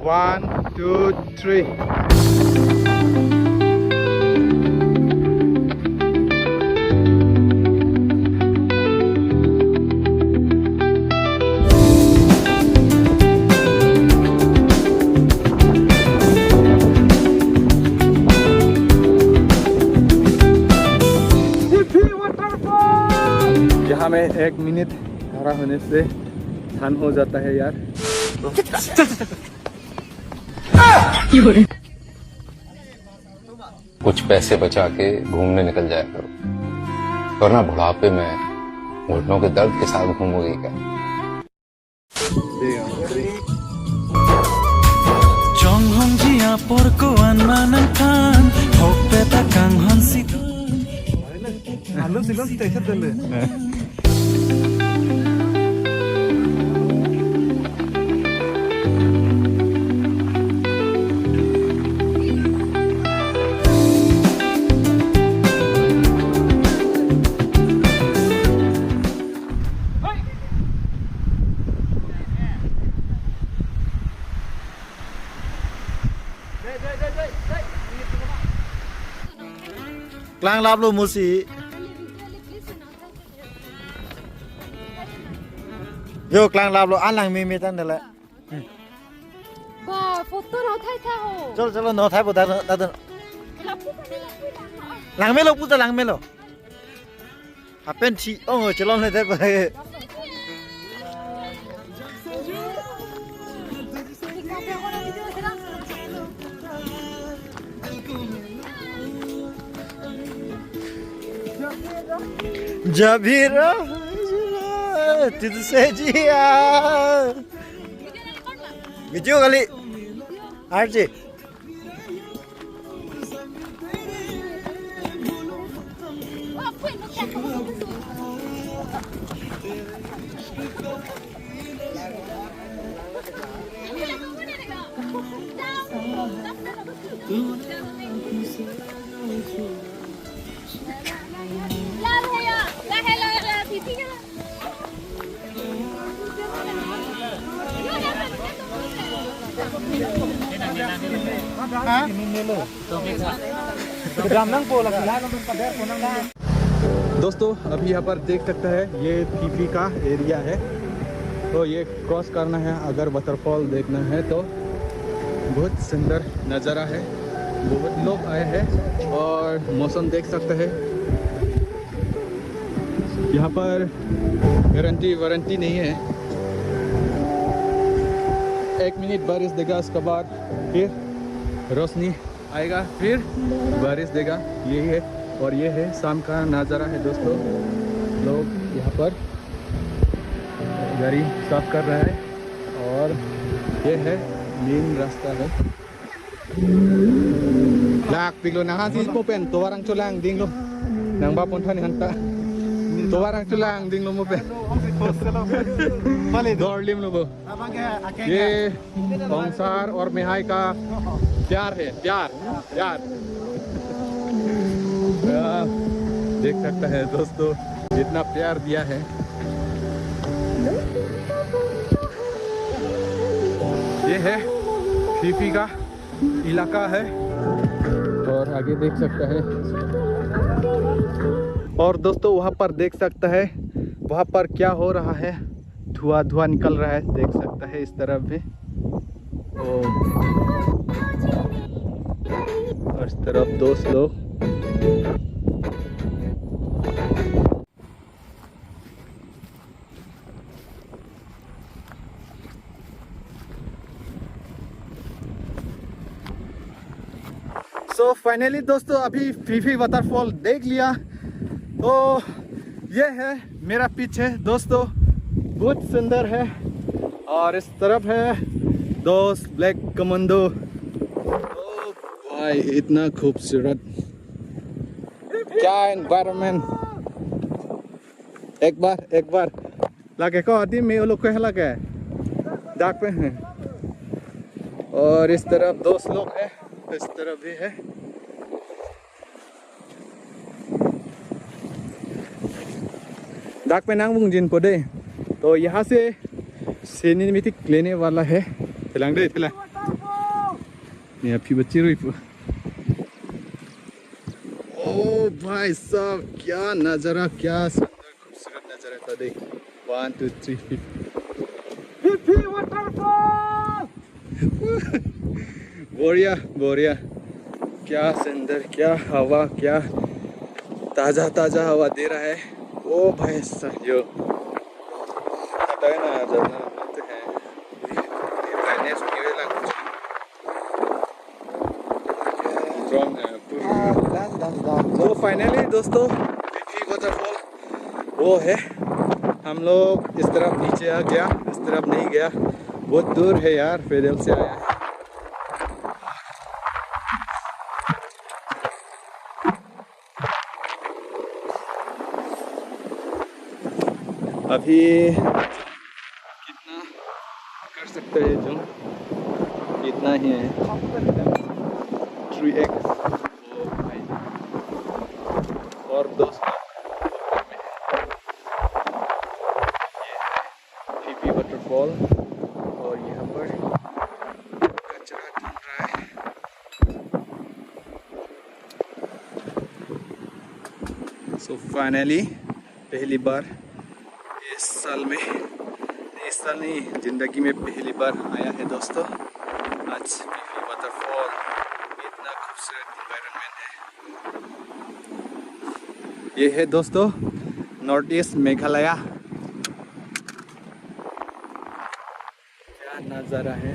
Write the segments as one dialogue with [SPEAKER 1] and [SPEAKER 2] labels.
[SPEAKER 1] 1 2 3 यहाँ में 1 मिनट खड़ा होने से ठंड हो जाता है यार।
[SPEAKER 2] कुछ पैसे बचा के घूमने निकल जाया करो, वरना बुढ़ापे में घुटनों के दर्द के साथ घूमोगी क्या?
[SPEAKER 3] Jonghong jia porko an manang kan hope ta kang hon si
[SPEAKER 1] Halo silon kita ikat dulu.
[SPEAKER 4] Klang lap lu musi. Yo klang lap lu alang mi tan dala.
[SPEAKER 5] Wow, foto nó thay thay hồ.
[SPEAKER 4] Chalo no thai bo da da. Lang me lo pu da lang me lo. Ha pen chi ong chalo le da ba. जब भी तुझसे जिया video कली RG
[SPEAKER 1] दोस्तों अभी यहाँ पर देख सकते हैं ये फीफी का एरिया है, तो ये क्रॉस करना है अगर वाटरफॉल देखना है तो। बहुत सुंदर नज़ारा है, बहुत लोग आए हैं और मौसम देख सकते हैं। यहाँ पर गारंटी वारंटी नहीं है, 1 मिनट बारिश देगा, उसके बाद फिर रोशनी आएगा, फिर बारिश देगा। यही है और ये है शाम का नज़ारा है दोस्तों। लोग यहाँ पर गाड़ी साफ कर रहा है और ये है मेन रास्ता है। लाख पिलो नहा सी मोपेन तो वारंग चुलांग दिंग लो नंग बापुन थानी हंता तो वारंग चुलांग दिंग लो मोपेन दौड़ लिम लो। ये संसार और मिहाई का प्यार है, प्यार प्यार। देख सकता है दोस्तों जितना प्यार दिया है। ये है फीफी का इलाका है और आगे देख सकता है। और दोस्तों वहाँ पर देख सकता है वहाँ पर क्या हो रहा है, धुआं धुआं निकल रहा है, देख सकता है इस तरफ भी और इस तरफ दोस्त लोग। सो फाइनली दोस्तों अभी फीफी वाटरफॉल देख लिया। तो ये है मेरा पीछे दोस्तों, बहुत सुंदर है। और इस तरफ है दोस्त ब्लैक कमांडो। ओ भाई इतना खूबसूरत क्या एनवायरनमेंट। एक बार लगे को आदमी में लोग को लगे डाक पे हैं। और इस तरफ दोस्त लोग हैं, इस तरफ भी है। डाक पे नांग बुंग जिन पौधे। तो यहाँ से सिनेमैटिक लेने वाला है। फिलहाल Ni api beciru ipu. ओ भाई साहब क्या नज़ारा, क्या सुंदर खूबसूरत नज़ारा था। देख 1 2 3 फिफी वाटरफॉल। बढ़िया बढ़िया, क्या सुंदर, क्या हवा, क्या ताज़ा ताज़ा हवा दे रहा है। ओ भाई साहब यो हटाए ना झरना बोलते हैं स्ट्रॉन्ग है। तो फाइनली दोस्तों फिफी वाटरफॉल वो है। हम लोग इस तरफ नीचे आ गया, इस तरफ नहीं गया, बहुत दूर है यार, पैदल से आया है। अभी कितना कर सकते हैं जो इतना ही है 3x और दोस्तों फिफी वाटरफॉल और यहाँ पर कचरा ढूंढ रहा है। सो फाइनली पहली बार इस साल नहीं जिंदगी में पहली बार आया है दोस्तों आज फिफी वाटरफॉल। इतना खूबसूरत एनवायरनमेंट है। ये है दोस्तों नॉर्थ ईस्ट मेघालय। क्या नज़ारा है।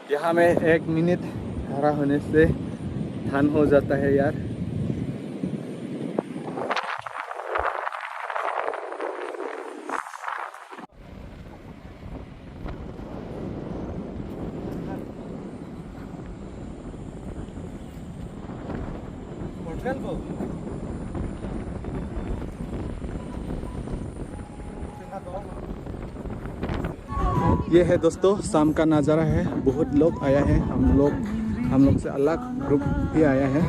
[SPEAKER 1] यहाँ में 1 मिनट खड़ा होने से ठंड हो जाता है यार। ये है दोस्तों शाम का नज़ारा है। बहुत लोग आया है, हम लोग से अलग ग्रुप भी आया है।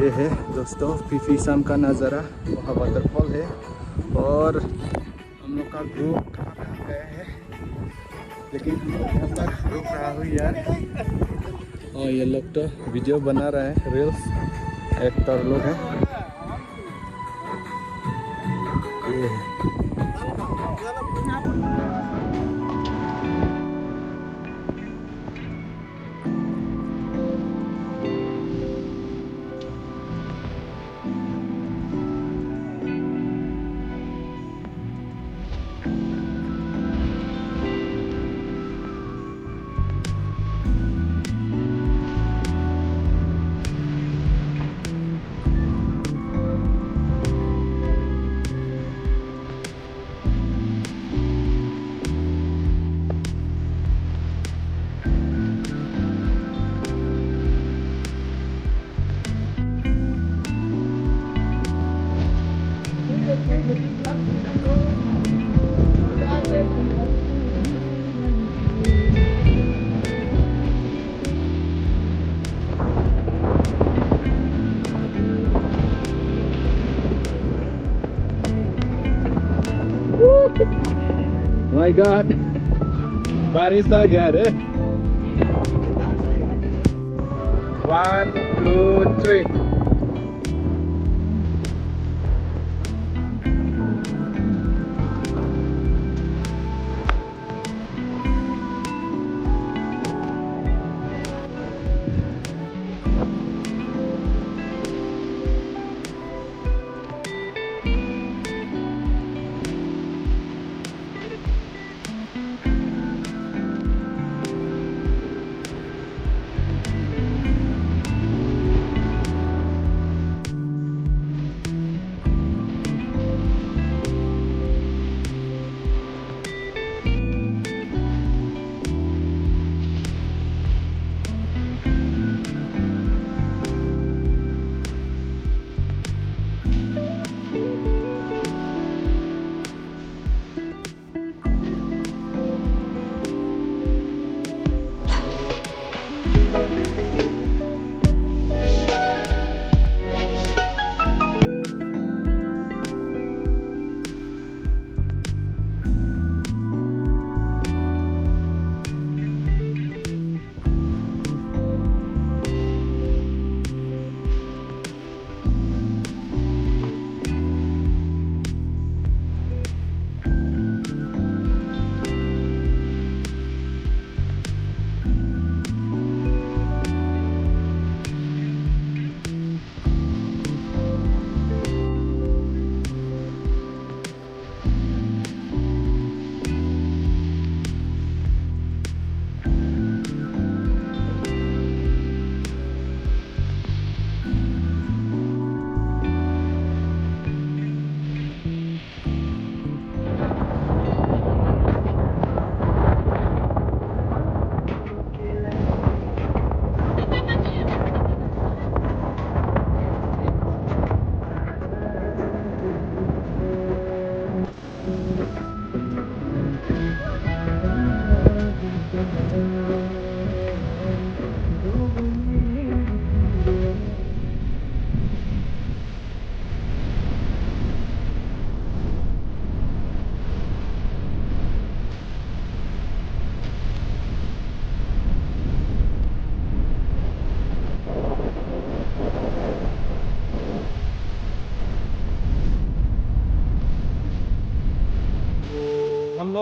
[SPEAKER 1] ये है दोस्तों फिफी शाम का नज़ारा, वहाँ वाटरफॉल है और हम लोग का ग्रुप कहाँ गया है, लेकिन यहाँ पर रुक रहा हूँ यार। और ये लोग तो वीडियो बना रहे हैं, रील्स एक्टर लोग हैं। ये My God, Barista got it. 1 2 3.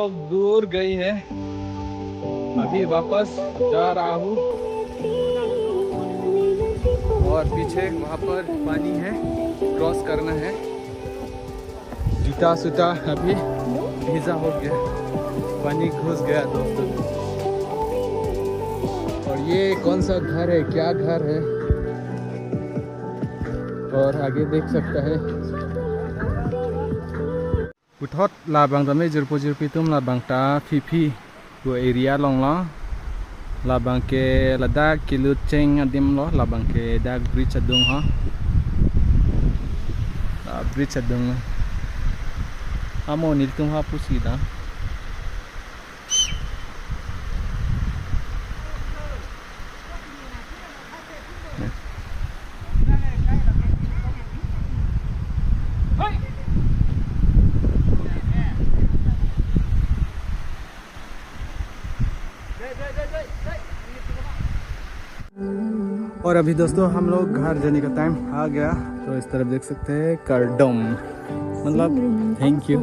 [SPEAKER 1] लोग दूर गई है, अभी वापस जा रहा हूँ। और पीछे वहाँ पर पानी है, क्रॉस करना है। जूता सूता अभी भीजा हो गया, पानी घुस गया दोस्तों। और ये कौन सा घर है, क्या घर है, और आगे देख सकता है। उठौत लाबांग तमे जुरपो जुरपी तुम लाबांग ता फीफी वो एरिया लोंग लो लाबांग के लदा किलु चेंग अदिम लो लाबांग के दा ब्रिज अदुंग हो ब्रिज अदुंग अमो निल तुम हा पुसी दा और अभी दोस्तों हम लोग घर जाने का टाइम आ गया। तो इस तरफ देख सकते हैं करडम, मतलब थैंक यू।